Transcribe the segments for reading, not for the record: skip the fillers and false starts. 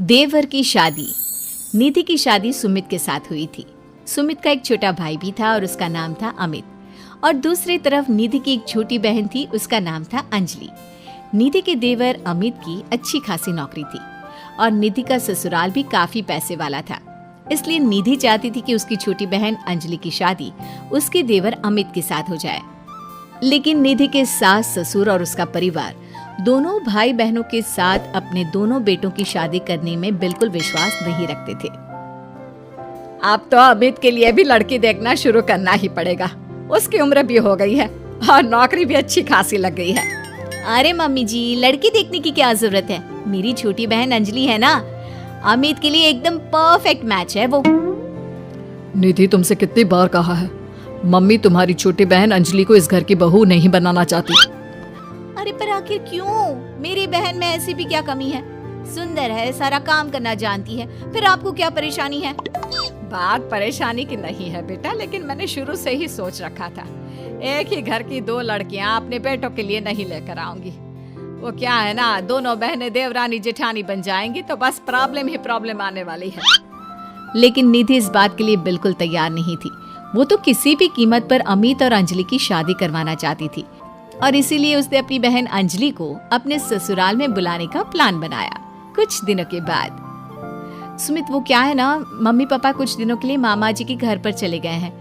देवर की शादी। निधि की शादी सुमित के साथ हुई थी। सुमित का एक छोटा भाई भी था और उसका नाम था अमित। और दूसरी तरफ निधि की एक छोटी बहन थी, उसका नाम था अंजलि। निधि के देवर अमित की अच्छी खासी नौकरी थी और निधि का ससुराल भी काफी पैसे वाला था। इसलिए निधि चाहती थी कि उसकी छोटी बहन अंजलि की शादी उसके देवर अमित के साथ हो जाए। लेकिन निधि के सास ससुर और उसका परिवार दोनों भाई बहनों के साथ अपने दोनों बेटों की शादी करने में बिल्कुल विश्वास नहीं रखते थे। अब तो अमित के लिए भी लड़की देखना शुरू करना ही पड़ेगा। उसकी उम्र भी हो गई है और नौकरी भी अच्छी खासी लग गई है। अरे मम्मी जी, लड़की देखने की क्या जरूरत है? मेरी छोटी बहन अंजलि है ना, अमित के लिए एकदम परफेक्ट मैच है वो। निधि, तुमसे कितनी बार कहा है, मम्मी तुम्हारी छोटी बहन अंजलि को इस घर की बहू नहीं बनाना चाहती। अरे पर आखिर क्यों? मेरी बहन में ऐसी भी क्या कमी है? सुंदर है, सारा काम करना जानती है, फिर आपको क्या परेशानी है? बात परेशानी की नहीं है बेटा, लेकिन मैंने शुरू से ही सोच रखा था एक ही घर की दो लड़कियां अपने बेटों के लिए नहीं लेकर आऊंगी। वो क्या है ना, दोनों बहनें देवरानी जेठानी बन जाएंगी तो बस प्रॉब्लम ही प्रॉब्लम आने वाली है। लेकिन निधि इस बात के लिए बिल्कुल तैयार नहीं थी। वो तो किसी भी कीमत पर अमित और अंजलि की शादी करवाना चाहती थी और इसीलिए उसने अपनी बहन अंजलि को अपने ससुराल में बुलाने का प्लान बनाया। कुछ दिनों के बाद सुमित, वो क्या है ना, मम्मी पापा कुछ दिनों के लिए मामा जी के घर पर चले गए हैं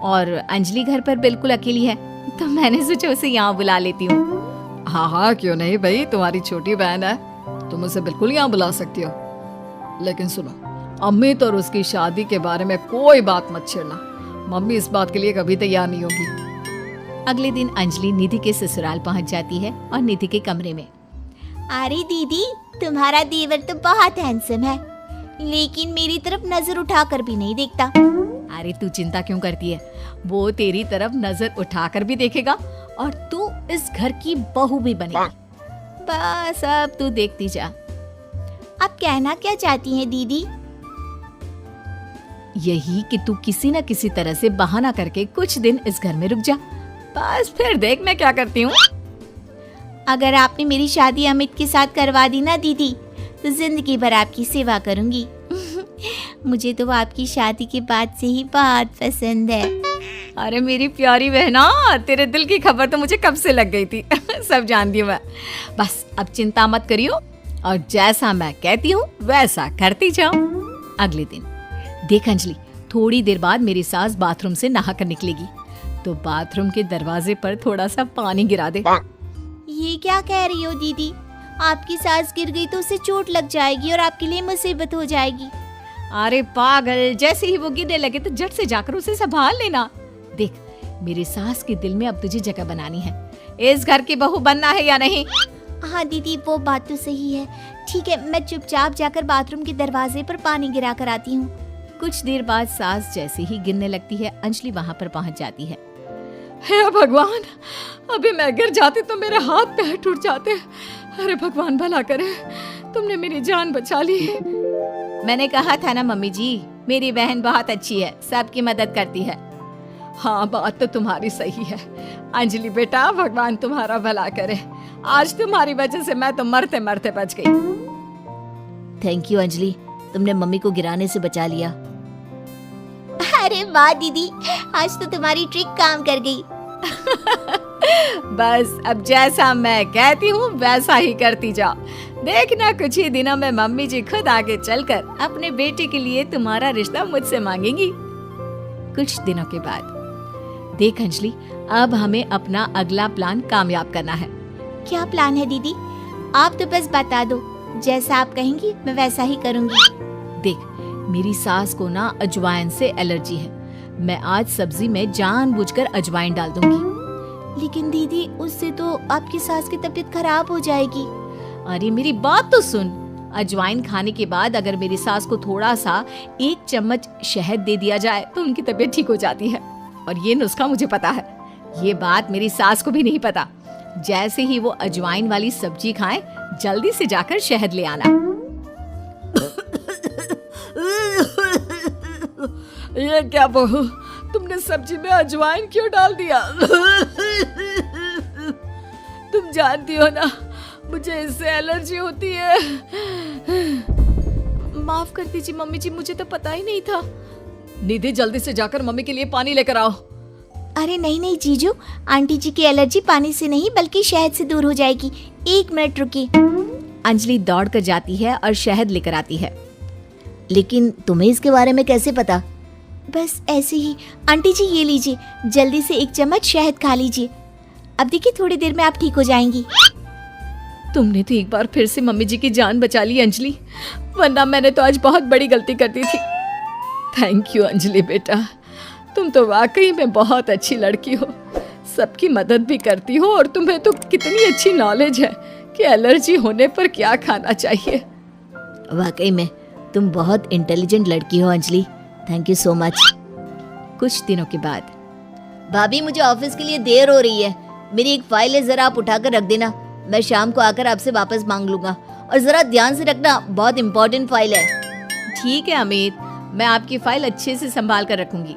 और अंजलि घर पर बिल्कुल अकेली है, तो मैंने सोचा उसे यहाँ बुला लेती हूँ। हाँ हाँ, क्यों नहीं भाई, तुम्हारी छोटी बहन है, तुम उसे बिल्कुल यहाँ बुला सकती हो। लेकिन सुनो, अमित और उसकी शादी के बारे में कोई बात मत छेड़ना, मम्मी इस बात के लिए कभी तैयार नहीं होगी। अगले दिन अंजलि निधि के ससुराल पहुंच जाती है और निधि के कमरे में। अरे दीदी, तुम्हारा देवर तो बहुत हैंडसम है, लेकिन मेरी तरफ नजर उठाकर भी नहीं देखता। अरे तू चिंता क्यों करती है, वो तेरी तरफ नजर उठाकर भी देखेगा और तू इस घर की बहू भी बनेगी। बस अब तू देखती जा। आप कहना क्या चाहती हैं दीदी? यही कि तू किसी न किसी तरह से बहाना करके कुछ दिन इस घर में रुक जा, बस फिर देख मैं क्या करती हूँ। अगर आपने मेरी शादी अमित के साथ करवा दी ना दीदी, तो जिंदगी भर आपकी सेवा करूंगी। मुझे तो आपकी शादी के बाद से ही बहुत पसंद है। अरे मेरी प्यारी बहना, तेरे दिल की खबर तो मुझे कब से लग गई थी। सब जानती हूँ मैं। बस अब चिंता मत करियो और जैसा मैं कहती हूँ वैसा करती जाओ। अगले दिन देख अंजलि, थोड़ी देर बाद मेरी सास बाथरूम से नहाकर निकलेगी, तो बाथरूम के दरवाजे पर थोड़ा सा पानी गिरा दे। ये क्या कह रही हो दीदी? आपकी सास गिर गई तो उसे चोट लग जाएगी और आपके लिए मुसीबत हो जाएगी। अरे पागल, जैसे ही वो गिरने लगे तो झट से जाकर उसे संभाल लेना। देख, मेरी सास के दिल में अब तुझे जगह बनानी है। इस घर की बहू बनना है या नहीं? हाँ दीदी, वो बात तो सही है। ठीक है, मैं चुपचाप जाकर बाथरूम के दरवाजे पर पानी गिरा कर आती हूँ। कुछ देर बाद सास जैसे ही गिरने लगती है, अंजलि वहाँ पर पहुँच जाती है। हे भगवान, अभी मैं गिर जाती तो मेरे हाथ पैर टूट जाते। अरे भगवान भला करे, तुमने मेरी जान बचा ली। मैंने कहा था ना मम्मी जी, मेरी बहन बहुत अच्छी है, सबकी मदद करती है। हाँ, बात तो तुम्हारी सही है अंजलि बेटा, भगवान तुम्हारा भला करे। आज तुम्हारी वजह से मैं तो मरते मरते बच गई। थैंक यू अंजलि, तुमने मम्मी को गिराने से बचा लिया। अरे वाह दीदी, आज तो तुम्हारी ट्रिक काम कर गई। बस अब जैसा मैं कहती हूँ वैसा ही करती जाओ। देखना कुछ ही दिनों में मम्मी जी खुद आगे चलकर अपने बेटे के लिए तुम्हारा रिश्ता मुझसे मांगेंगी। कुछ दिनों के बाद देख अंजलि, अब हमें अपना अगला प्लान कामयाब करना है। क्या प्लान है दीदी? आप तो बस बता दो, जैसा आप कहेंगी मैं वैसा ही करूंगी। देख, मेरी सास को ना अजवाइन से एलर्जी है। मैं आज सब्जी में जानबूझकर अजवाइन डाल दूंगी। लेकिन दीदी, उससे तो आपकी सास की तबीयत खराब हो जाएगी। अरे मेरी बात तो सुन, अजवाइन खाने के बाद अगर मेरी सास को थोड़ा सा 1 चम्मच शहद दे दिया जाए तो उनकी तबीयत ठीक हो जाती है। और ये नुस्खा मुझे पता है, ये बात मेरी सास को भी नहीं पता। जैसे ही वो अजवाइन वाली सब्जी खाएं, जल्दी से जाकर शहद ले आना। ये क्या बहू, तुमने सब्जी में अजवाइन क्यों डाल दिया? तुम जानती हो ना, मुझे इससे एलर्जी होती है। माफ कर दीजिए मम्मी जी, मुझे तो पता ही नहीं था। निधि जल्दी से जाकर मम्मी के लिए पानी लेकर आओ। अरे नहीं नहीं जीजू, आंटी जी की एलर्जी पानी से नहीं बल्कि शहद से दूर हो जाएगी। 1 मिनट रुकिए। अंजलि दौड़ कर जाती है और शहद लेकर आती है। लेकिन तुम्हें इसके बारे में कैसे पता? बस ऐसे ही। आंटी जी ये लीजिए, जल्दी से 1 चम्मच शहद खा लीजिए। अब देखिए थोड़ी देर में आप ठीक हो जाएंगी। तुमने तो एक बार फिर से मम्मी जी की जान बचा ली अंजलि, वरना मैंने तो आज बहुत बड़ी गलती कर दी थी। थैंक यू अंजलि बेटा, तुम तो वाकई में बहुत अच्छी लड़की हो, सबकी मदद भी करती हो और तुम्हें तो कितनी अच्छी नॉलेज है कि एलर्जी होने पर क्या खाना चाहिए। वाकई में तुम बहुत इंटेलिजेंट लड़की हो Anjali, thank you so much. कुछ दिनों के बाद, भाभी मुझे ऑफिस के लिए देर हो रही है, मेरी एक फाइल है, जरा आप उठाकर रख देना, मैं शाम को आकर आपसे वापस मांग लूंगा। और जरा ध्यान से रखना, बहुत इंपॉर्टेंट फाइल है। ठीक है अमित, मैं आपकी फाइल अच्छे से संभाल कर रखूंगी।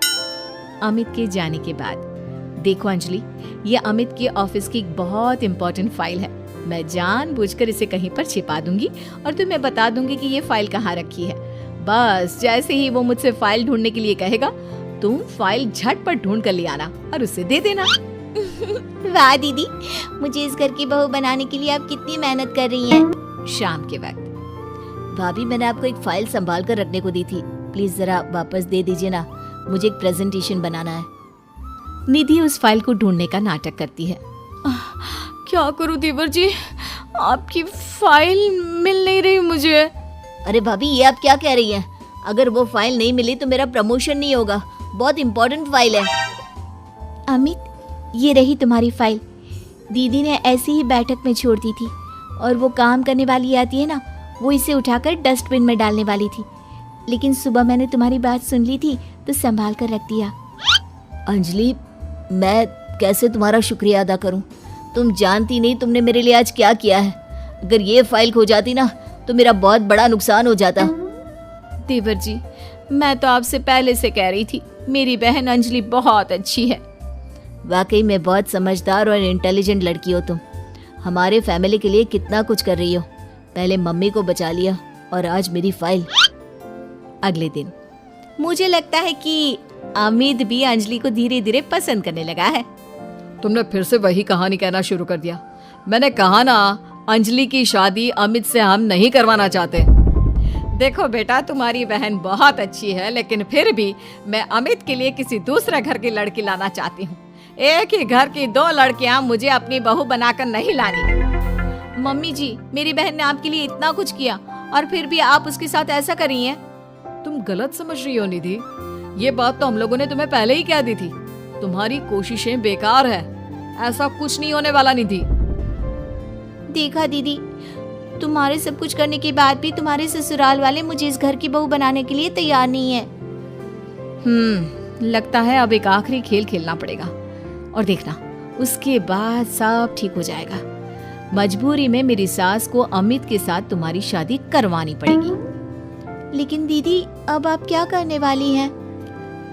अमित के जाने के बाद, देखो अंजलि, ये अमित के ऑफिस की एक बहुत इंपॉर्टेंट फाइल है। मैं जानबूझकर इसे कहीं पर छिपा दूंगी और तुम्हें बता दूंगी कि ये फाइल कहाँ रखी है। बस जैसे ही वो मुझसे फाइल ढूंढने के लिए कहेगा, तुम फाइल झटपट ढूंढ कर ले आना और उसे दे देना। वाह दीदी, मुझे इस घर की बहू बनाने के लिए आप कितनी मेहनत कर रही हैं। शाम के वक्त, भाभी मैंने आपको एक फाइल संभाल कर रखने को दी थी, प्लीज जरा वापस दे दीजिए ना, मुझे एक प्रेजेंटेशन बनाना है। निधि उस फाइल को ढूंढने का नाटक करती है। क्या करूं देवर जी, आपकी फाइल मिल नहीं रही मुझे। अरे भाभी ये आप क्या कह रही हैं? अगर वो फाइल नहीं मिली तो मेरा प्रमोशन नहीं होगा, बहुत इंपॉर्टेंट फाइल है। अमित ये रही तुम्हारी फाइल, दीदी ने ऐसी ही बैठक में छोड़ दी थी और वो काम करने वाली आती है ना, वो इसे उठाकर डस्टबिन में डालने वाली थी, लेकिन सुबह मैंने तुम्हारी बात सुन ली थी तो संभाल कर रख दिया। अंजलि मैं कैसे तुम्हारा शुक्रिया अदा करूं, तुम जानती नहीं तुमने मेरे लिए आज क्या किया है। अगर ये फाइल खो जाती ना तो मेरा बहुत बड़ा नुकसान हो जाता। देवर जी, मैं तो आपसे पहले से कह रही थी, मेरी बहन अंजलि बहुत अच्छी है। वाकई में बहुत समझदार और इंटेलिजेंट लड़की हो तुम, हमारे फैमिली के लिए कितना कुछ कर रही हो। पहले मम्मी को बचा लिया और आज मेरी फाइल। अगले दिन, मुझे लगता है कि अमित भी अंजलि को धीरे धीरे पसंद करने लगा है। तुमने फिर से वही कहानी कहना शुरू कर दिया। मैंने कहा ना, अंजलि की शादी अमित से हम नहीं करवाना चाहते। देखो बेटा, तुम्हारी बहन बहुत अच्छी है, लेकिन फिर भी मैं अमित के लिए किसी दूसरे घर की लड़की लाना चाहती हूँ। एक ही घर की 2 लड़कियां मुझे अपनी बहू बनाकर नहीं लानी। मम्मी जी, मेरी बहन ने आपके लिए इतना कुछ किया और फिर भी आप उसके साथ ऐसा कर रही हैं। तुम गलत समझ रही हो निधि, ये बात तो हम लोगों ने तुम्हें पहले ही कह दी थी। तुम्हारी कोशिशें बेकार है, ऐसा कुछ नहीं होने वाला निधि। देखा दीदी, तुम्हारे सब कुछ करने के बाद भी तुम्हारे ससुराल वाले मुझे इस घर की बहू बनाने के लिए तैयार नहीं है। लगता है अब एक आखिरी खेल खेलना पड़ेगा और देखना, उसके बाद सब ठीक हो जाएगा। मजबूरी में मेरी सास को अमित के साथ तुम्हारी शादी करवानी पड़ेगी। लेकिन दीदी अब आप क्या करने वाली हैं?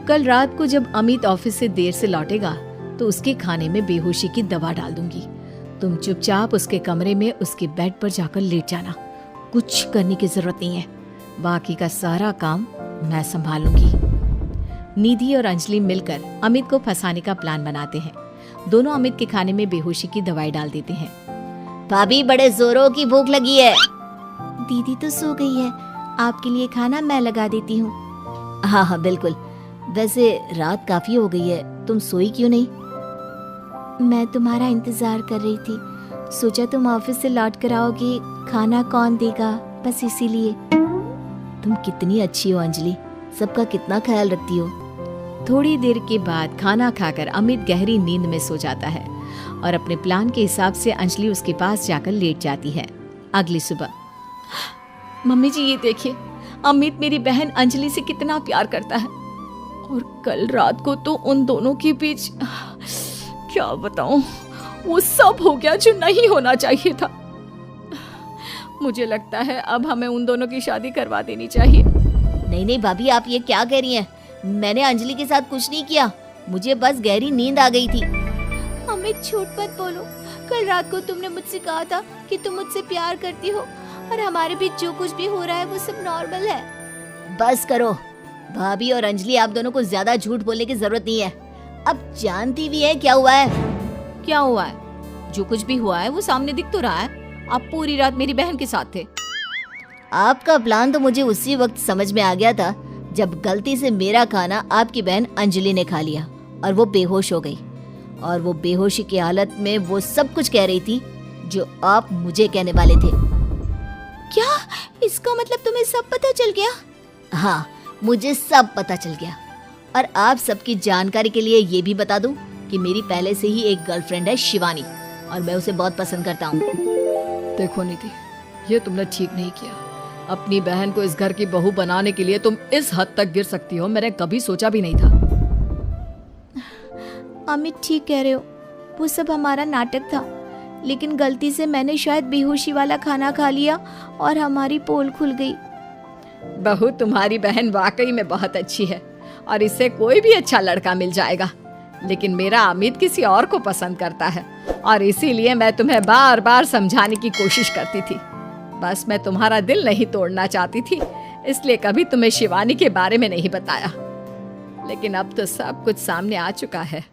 कल रात को जब अमित ऑफिस से देर से लौटेगा तो उसके खाने में बेहोशी की दवा डाल दूंगी। तुम चुपचाप उसके कमरे में उसके बेड पर जाकर लेट जाना, कुछ करने की जरूरत नहीं है, बाकी का सारा काम मैं संभालूंगी। निधि और अंजलि मिलकर अमित को फंसाने का प्लान बनाते हैं। दोनों अमित के खाने में बेहोशी की दवाई डाल देते हैं। भाभी बड़े जोरों की भूख लगी है। दीदी तो सो गई है, आपके लिए खाना मैं लगा देती हूँ। हाँ हाँ बिल्कुल, वैसे रात काफी हो गई है, तुम सोई क्यों नहीं? मैं तुम्हारा इंतजार कर रही थी, सोचा तुम ऑफिस से लौट कर आओगी, खाना कौन देगा, बस इसीलिए। तुम कितनी अच्छी हो अंजलि, सबका कितना ख्याल रखती हो। थोड़ी देर के बाद खाना खाकर अमित गहरी नींद में सो जाता है और अपने प्लान के हिसाब से अंजलि उसके पास जाकर लेट जाती है। अगली सुबह, मम्मी जी ये देखिए, अमित मेरी बहन अंजलि से कितना प्यार करता है और कल रात को तो उन दोनों के बीच क्या बताऊं, वो सब हो गया जो नहीं होना चाहिए था। मुझे लगता है अब हमें उन दोनों की शादी करवा देनी चाहिए। नहीं नहीं भाभी, आप ये क्या कह रही हैं? मैंने अंजलि के साथ कुछ नहीं किया, मुझे बस गहरी नींद आ गई थी। अमित झूठ मत बोलो, कल रात को तुमने मुझसे कहा था कि तुम मुझसे प्यार करती हो और हमारे बीच जो कुछ भी हो रहा है वो सब नॉर्मल है। बस करो भाभी और अंजलि, आप दोनों को ज्यादा झूठ बोलने की जरूरत नहीं है। अब जानती भी है क्या हुआ है। क्या हुआ है? जो कुछ भी हुआ है वो सामने दिख तो रहा है। आप पूरी रात मेरी बहन के साथ थे। आपका प्लान तो मुझे उसी वक्त समझ में आ गया था जब गलती से मेरा खाना आपकी बहन अंजलि ने खा लिया और वो बेहोश हो गई। और वो बेहोशी की हालत में वो सब कुछ कह रही थी जो आप मुझे कहने वाले थे। क्या इसका मतलब तुम्हें सब पता चल गया? हाँ, मुझे सब पता चल गया। और आप सबकी जानकारी के लिए ये भी बता दूं कि मेरी पहले से ही एक गर्लफ्रेंड है शिवानी, और मैं उसे बहुत पसंद करता हूँ। देखो निधि, ये तुमने ठीक नहीं किया। अपनी बहन को इस घर की बहू बनाने के लिए तुम इस हद तक गिर सकती हो, मैंने कभी सोचा भी नहीं था। अमित ठीक कह रहे हो, वो सब हमारा नाटक था, लेकिन गलती से मैंने शायद बेहोशी वाला खाना खा लिया और हमारी पोल खुल गई। बहू तुम्हारी बहन वाकई में बहुत अच्छी है और इससे कोई भी अच्छा लड़का मिल जाएगा, लेकिन मेरा अमित किसी और को पसंद करता है और इसीलिए मैं तुम्हें बार बार समझाने की कोशिश करती थी। बस मैं तुम्हारा दिल नहीं तोड़ना चाहती थी, इसलिए कभी तुम्हें शिवानी के बारे में नहीं बताया। लेकिन अब तो सब कुछ सामने आ चुका है।